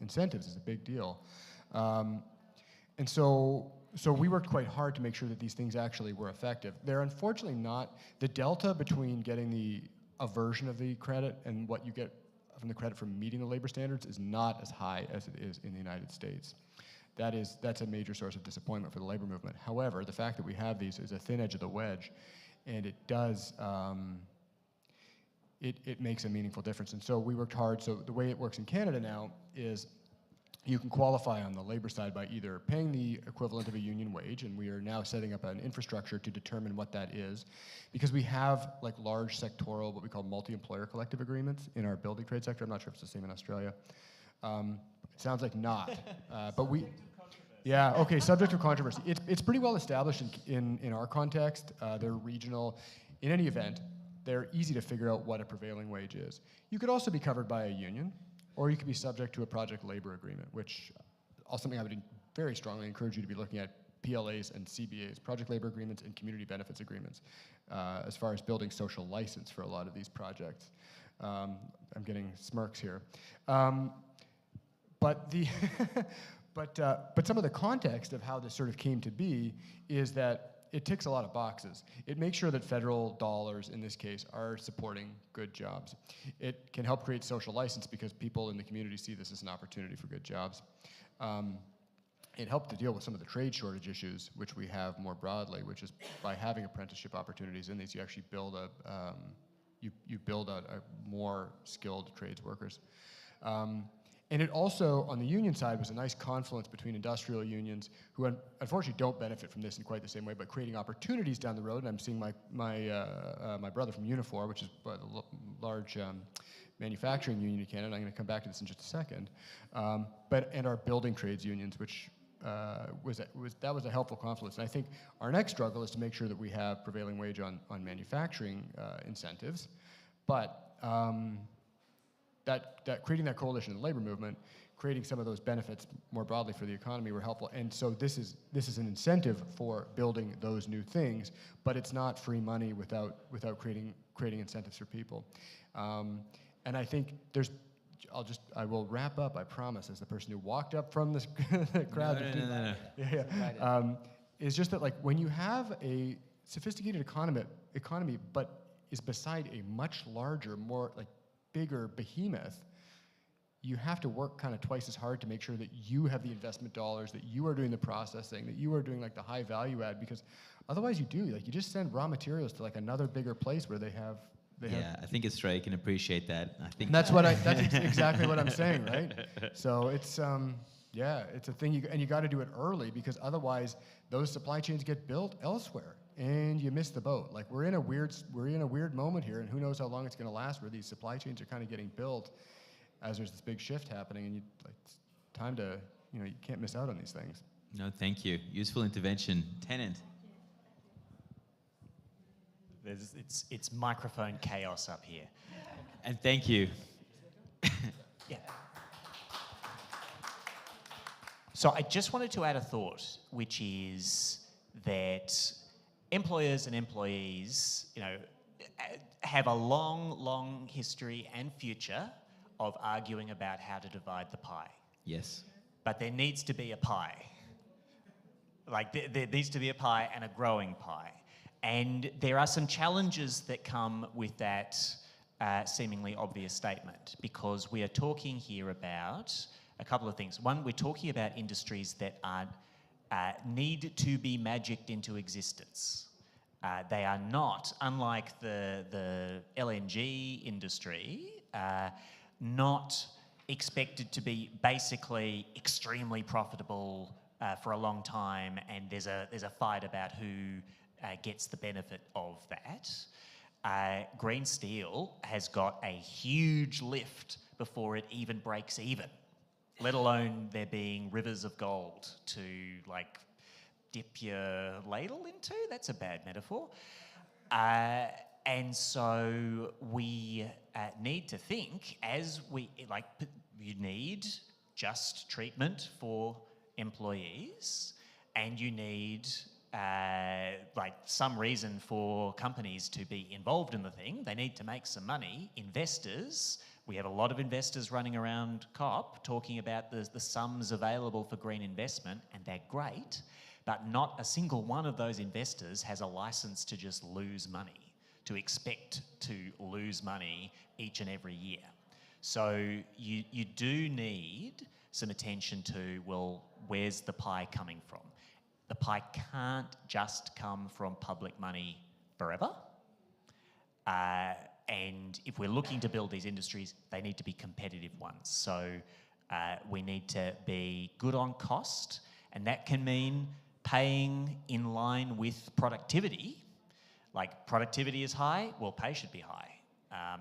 incentives, is a big deal. And so so we worked quite hard to make sure that these things actually were effective. They're unfortunately not, the delta between getting a version of the credit and what you get from the credit from meeting the labor standards is not as high as it is in the United States. That's a major source of disappointment for the labor movement. However, the fact that we have these is a thin edge of the wedge, and it does, it makes a meaningful difference. And so we worked hard. So the way it works in Canada now is you can qualify on the labor side by either paying the equivalent of a union wage, and we are now setting up an infrastructure to determine what that is, because we have like large sectoral, what we call multi-employer collective agreements in our building trade sector. I'm not sure if it's the same in Australia. It sounds like not, but we, yeah, okay, subject to controversy. It's pretty well established in our context. They're regional. In any event, they're easy to figure out what a prevailing wage is. You could also be covered by a union, or you could be subject to a project labor agreement, which is something I would very strongly encourage you to be looking at, PLAs and CBAs, project labor agreements and community benefits agreements, as far as building social license for a lot of these projects. I'm getting smirks here. But the but some of the context of how this sort of came to be is that it ticks a lot of boxes. It makes sure that federal dollars, in this case, are supporting good jobs. It can help create social license because people in the community see this as an opportunity for good jobs. It helped to deal with some of the trade shortage issues, which we have more broadly, which is by having apprenticeship opportunities in these, you actually build you build a more skilled trades workers. And it also, on the union side, was a nice confluence between industrial unions, who unfortunately don't benefit from this in quite the same way, but creating opportunities down the road. And I'm seeing my brother from Unifor, which is a large manufacturing union in Canada. I'm going to come back to this in just a second. And our building trades unions, which was a helpful confluence. And I think our next struggle is to make sure that we have prevailing wage on manufacturing incentives, but that creating that coalition in the labor movement, creating some of those benefits more broadly for the economy were helpful. And so this is an incentive for building those new things, but it's not free money without creating incentives for people. And I think I will wrap up, I promise, as the person who walked up from this crowd. No. Is just that, like, when you have a sophisticated economy, but is beside a much larger, more like bigger behemoth, you have to work kind of twice as hard to make sure that you have the investment dollars, that you are doing the processing, that you are doing like the high value add, because otherwise you just send raw materials to like another bigger place where they have. I think Australia can appreciate that. I think that's exactly what I'm saying, right? So it's it's a thing, and you got to do it early, because otherwise those supply chains get built elsewhere, and you miss the boat. Like we're in a weird moment here, and who knows how long it's going to last, where these supply chains are kind of getting built as there's this big shift happening, and it's time to, you can't miss out on these things. No, thank you. Useful intervention. Tenant. It's microphone chaos up here. And thank you. Yeah. So I just wanted to add a thought, which is that employers and employees, have a long history and future of arguing about how to divide the pie. Yes. But there needs to be a pie. Like there needs to be a pie, and a growing pie. And there are some challenges that come with that seemingly obvious statement, because we are talking here about a couple of things. One, we're talking about industries that need to be magicked into existence. They are not, unlike the LNG industry, not expected to be basically extremely profitable for a long time, and there's a fight about who gets the benefit of that. Green steel has got a huge lift before it even breaks even, let alone there being rivers of gold to dip your ladle into. That's a bad metaphor. And so we need to think, you need just treatment for employees, and you need some reason for companies to be involved in the thing. They need to make some money. Investors, we have a lot of investors running around COP talking about the sums available for green investment, and they're great. But not a single one of those investors has a license to just lose money, to expect to lose money each and every year. So you do need some attention to, well, where's the pie coming from? The pie can't just come from public money forever. And if we're looking to build these industries, they need to be competitive ones. So we need to be good on cost, and that can mean paying in line with productivity. Like, productivity is high, well, pay should be high.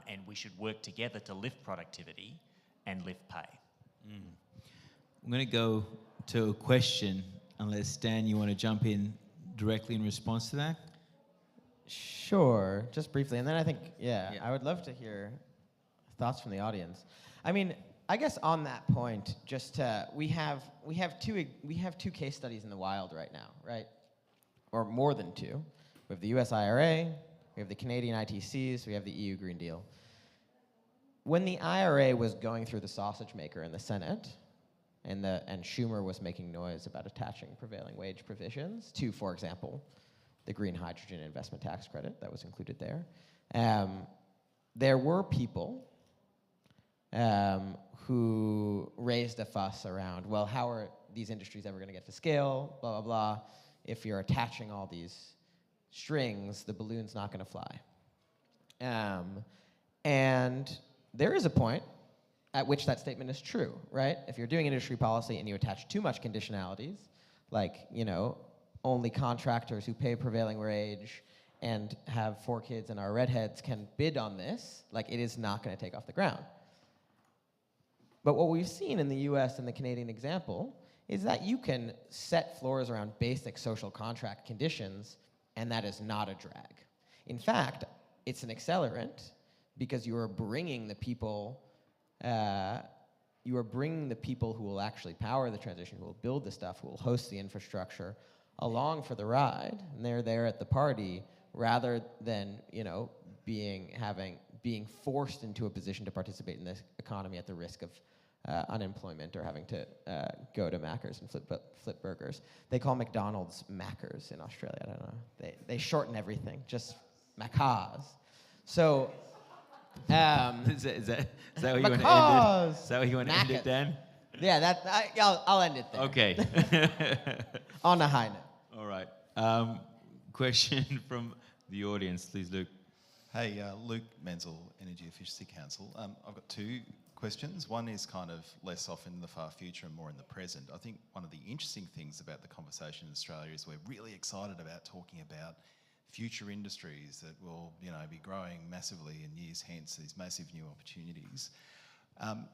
And we should work together to lift productivity and lift pay. I'm going to go to a question, unless, Dan, you want to jump in directly in response to that? Sure, just briefly, and then I think, I would love to hear thoughts from the audience. I mean, I guess on that point, just we have two case studies in the wild right now, right? Or more than two. We have the U.S. IRA, we have the Canadian ITCs, we have the EU Green Deal. When the IRA was going through the sausage maker in the Senate, and Schumer was making noise about attaching prevailing wage provisions to, for example, the green hydrogen investment tax credit that was included there, there were people who raised a fuss around, well, how are these industries ever going to get to scale, blah, blah, blah. If you're attaching all these strings, the balloon's not going to fly. And there is a point at which that statement is true, right? If you're doing industry policy and you attach too much conditionalities, like, only contractors who pay prevailing wage and have 4 kids and are redheads can bid on this, like, it is not going to take off the ground. But what we've seen in the US and the Canadian example is that you can set floors around basic social contract conditions, and that is not a drag. In fact, it's an accelerant because you are bringing the people who will actually power the transition, who will build the stuff, who will host the infrastructure, along for the ride, and they're there at the party, rather than being forced into a position to participate in this economy at the risk of unemployment or having to go to Macca's and flip burgers. They call McDonald's Macca's in Australia. I don't know. They shorten everything, just Macca's. So. Is that how you want to end it? Is that how you want to end it, Dan? Yeah, I'll end it there. Okay. On a high note. All right. Question from the audience, please, Luke. Hey, Luke Menzel, Energy Efficiency Council. I've got 2 questions. One is kind of less off in the far future and more in the present. I think one of the interesting things about the conversation in Australia is we're really excited about talking about future industries that will, be growing massively in years hence, these massive new opportunities.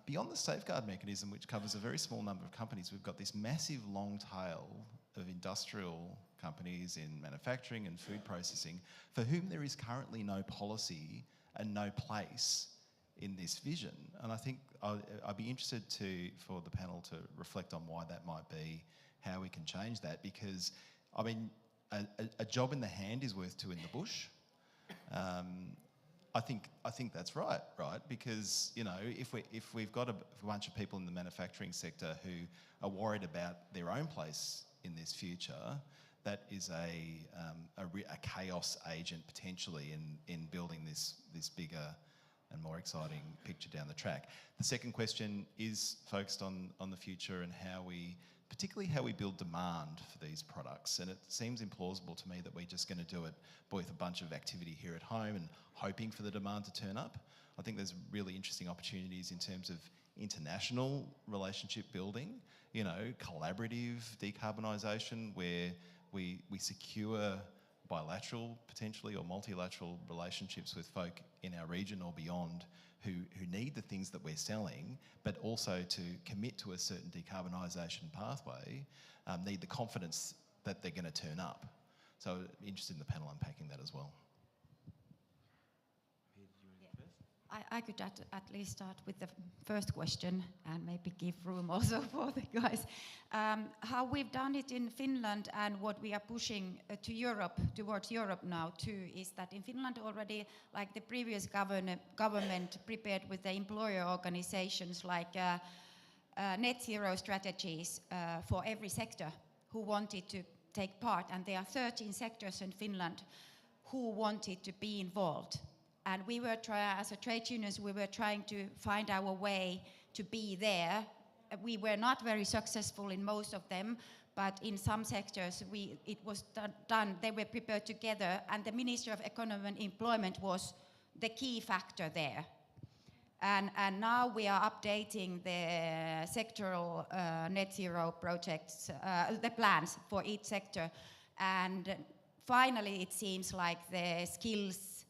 Beyond the safeguard mechanism, which covers a very small number of companies, we've got this massive long tail of industrial companies in manufacturing and food processing for whom there is currently no policy and no place in this vision. And I think I'd be interested for the panel to reflect on why that might be, how we can change that, because, I mean, a job in the hand is worth 2 in the bush. I think that's right? Because if we've got a bunch of people in the manufacturing sector who are worried about their own place in this future, that is a chaos agent potentially in building this bigger and more exciting picture down the track. The second question is focused on the future and particularly how we build demand for these products. And it seems implausible to me that we're just going to do it with a bunch of activity here at home and hoping for the demand to turn up. I think there's really interesting opportunities in terms of international relationship building, collaborative decarbonisation, where we secure bilateral potentially or multilateral relationships with folk in our region or beyond who need the things that we're selling, but also to commit to a certain decarbonisation pathway, need the confidence that they're going to turn up. So I'm interested in the panel unpacking that as well. I could at least start with the first question and maybe give room also for the guys. How we've done it in Finland and what we are pushing to Europe, towards Europe now too, is that in Finland already, like the previous government prepared with the employer organizations like net zero strategies for every sector who wanted to take part, and there are 13 sectors in Finland who wanted to be involved. And we were as a trade unions, we were trying to find our way to be there. We were not very successful in most of them, but in some sectors it was done, they were prepared together, and the Minister of Economy and Employment was the key factor there. And now we are updating the sectoral net zero projects, the plans for each sector. And finally, it seems like the skills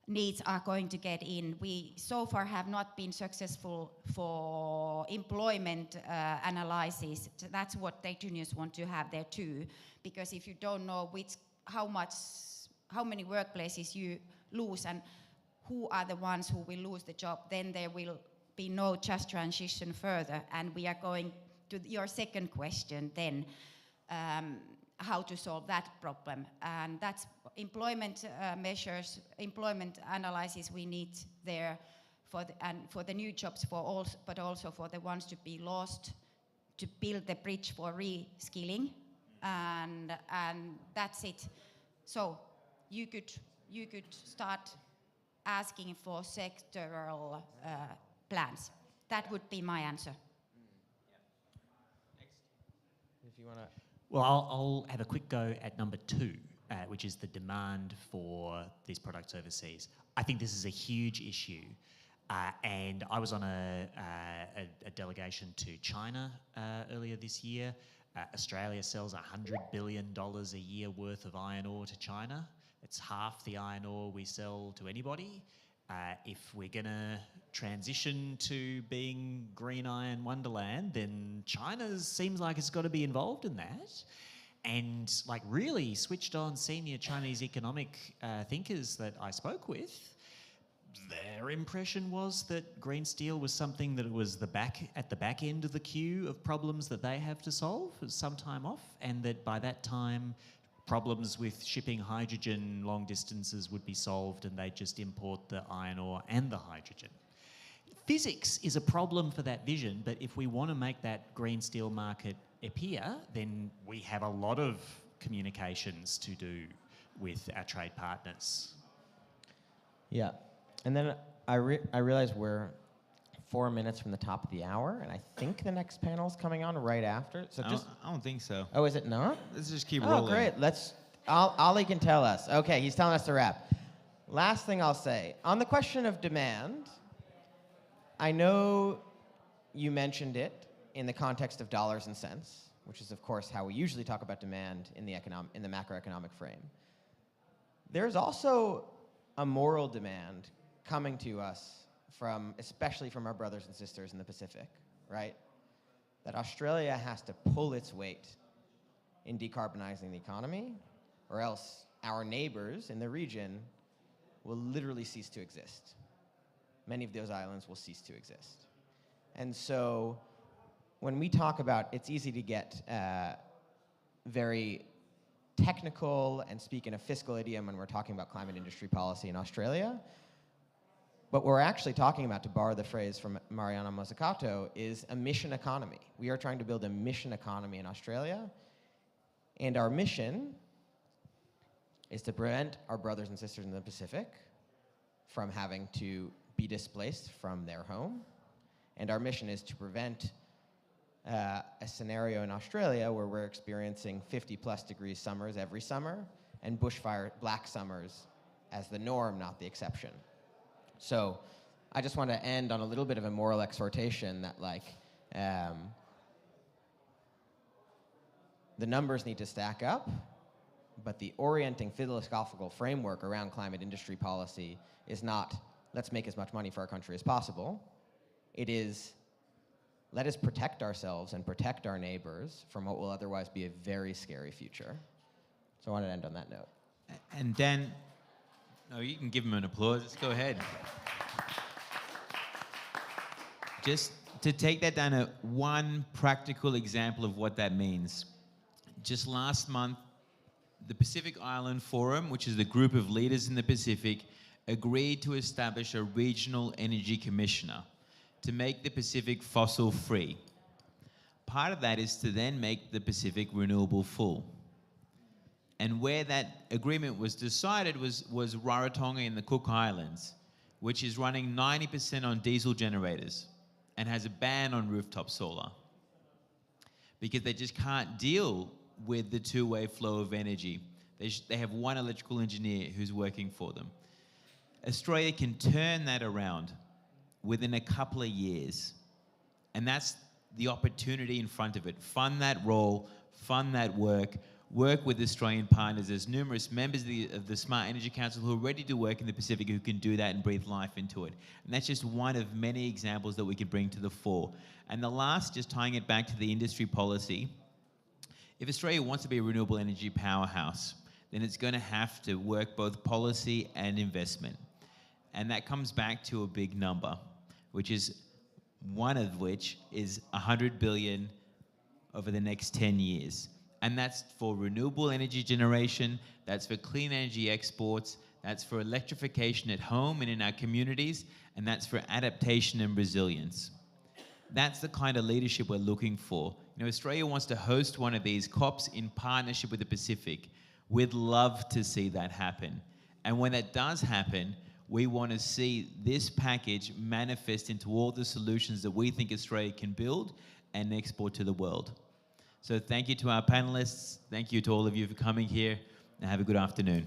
needs are going to get in. We so far have not been successful for employment analysis. So that's what trade unions want to have there too, because if you don't know how many workplaces you lose and who are the ones who will lose the job, then there will be no just transition further. And we are going to your second question then, how to solve that problem. And that's employment measures, employment analysis we need there for the new jobs, but also for the ones to be lost, to build the bridge for reskilling. And that's it. So you could start asking for sectoral plans. That would be my answer. If you want to. Well, I'll have a quick go at number 2, which is the demand for these products overseas. I think this is a huge issue. And I was on a delegation to China earlier this year. Australia sells $100 billion a year worth of iron ore to China. It's half the iron ore we sell to anybody. If we're going to transition to being green iron wonderland, then China seems like it's got to be involved in that. And like really switched on senior Chinese economic thinkers that I spoke with, their impression was that green steel was something that was at the back end of the queue of problems that they have to solve some time off, and that by that time problems with shipping hydrogen long distances would be solved and they'd just import the iron ore and the hydrogen. Physics is a problem for that vision, but if we want to make that green steel market appear, then we have a lot of communications to do with our trade partners. Yeah, and then I realize we're 4 minutes from the top of the hour, and I think the next panel's coming on right after. So I don't think so. Oh, is it not? Let's just keep rolling. Oh, great. Ollie can tell us. Okay, he's telling us to wrap. Last thing I'll say. On the question of demand, I know you mentioned it in the context of dollars and cents, which is, of course, how we usually talk about demand in the macroeconomic frame. There's also a moral demand coming to us especially from our brothers and sisters in the Pacific, right? That Australia has to pull its weight in decarbonizing the economy, or else our neighbors in the region will literally cease to exist. Many of those islands will cease to exist. And so when we talk about, it's easy to get very technical and speak in a fiscal idiom when we're talking about climate industry policy in Australia. What we're actually talking about, to borrow the phrase from Mariana Mazzucato, is a mission economy. We are trying to build a mission economy in Australia, and our mission is to prevent our brothers and sisters in the Pacific from having to be displaced from their home, and our mission is to prevent a scenario in Australia where we're experiencing 50+ degree summers every summer, and bushfire black summers as the norm, not the exception. So I just want to end on a little bit of a moral exhortation that, the numbers need to stack up, but the orienting philosophical framework around climate industry policy is not, let's make as much money for our country as possible. It is, let us protect ourselves and protect our neighbors from what will otherwise be a very scary future. So I want to end on that note. And Dan, no, you can give him an applause. Let's go ahead. Just to take that down to one practical example of what that means. Just last month, the Pacific Island Forum, which is the group of leaders in the Pacific, agreed to establish a regional energy commissioner to make the Pacific fossil-free. Part of that is to then make the Pacific renewable full. And where that agreement was decided was Rarotonga in the Cook Islands, which is running 90% on diesel generators and has a ban on rooftop solar because they just can't deal with the two-way flow of energy. They have one electrical engineer who's working for them. Australia can turn that around within a couple of years. And that's the opportunity in front of it. Fund that role, fund that work with Australian partners. There's numerous members of the Smart Energy Council who are ready to work in the Pacific who can do that and breathe life into it. And that's just one of many examples that we can bring to the fore. And the last, just tying it back to the industry policy, if Australia wants to be a renewable energy powerhouse, then it's going to have to work both policy and investment. And that comes back to a big number, which is one of which is 100 billion over the next 10 years. And that's for renewable energy generation, that's for clean energy exports, that's for electrification at home and in our communities, and that's for adaptation and resilience. That's the kind of leadership we're looking for. You know, Australia wants to host one of these COPs in partnership with the Pacific. We'd love to see that happen. And when that does happen, we want to see this package manifest into all the solutions that we think Australia can build and export to the world. So thank you to our panelists. Thank you to all of you for coming here, and have a good afternoon.